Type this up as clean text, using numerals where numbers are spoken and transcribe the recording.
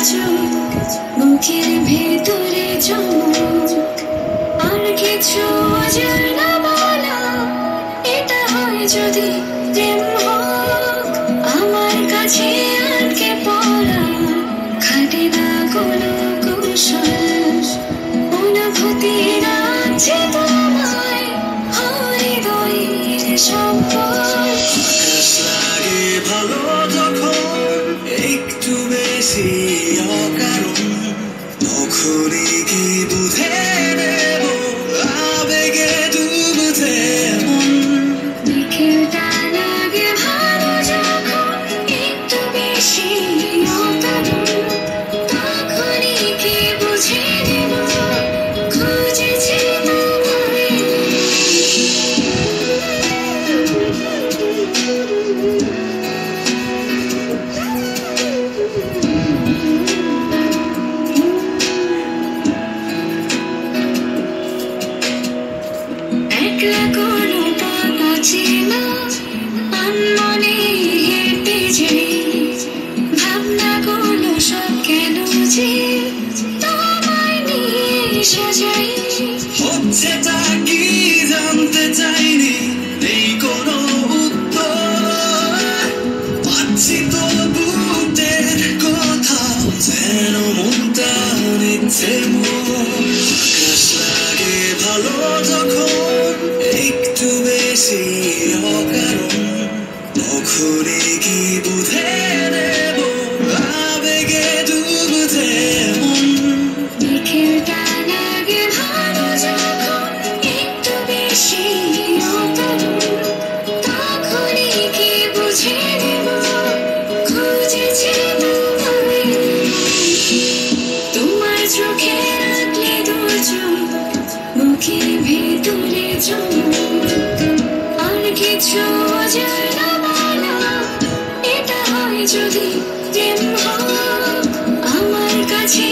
চোখ, বুকের ভেতরে চমক, আর কিছু অজানা বলা, এটা হয় যদি প্রেম হোক। আমার কাছে আটকে পড়া, খাটে না কোনো কৌশল, অনুভূতি রাখছে তোমায়, হৃদয়ের সম্পর্ক। আকাশ লাগে ভালো যখন একটু বেশি অকারণ, তখনই কি বুঝে নেব আবেগে ডুবছে মন। বিকেলটা লাগে ভালো যখন একটু বেশি অকারণ, তখনই কি বুঝে নেব খুঁজেছি তোমায়। একলা কোনো পথ আছে না, আনমনে হেঁটে যাই, ভাবনাগুলো সব কেন যে তোমায় নিয়ে সাজাই। হচ্ছেটা কি জানতে চাইনি, নেই কোনো উত্তর, পাচ্ছি তো বুকের কথা, যেন মনটা নিচ্ছে মোর। আকাশ লাগে ভালো যখন একটু বেশি অকারণ, তখনই কি বুঝে নেব আবেগে ডুবছে মন। বিকেলটা লাগে ভালো যখন একটু বেশি অকারণ, তখনই কি বুঝে নেব খুঁজেছি তোমায়। তোমার চোখে রাখলে দু চোখ, বুকের ভেতরে চমক, আর কিছু অজানা বলা, এটা হয় যদি প্রেম হোক। আমার কাছে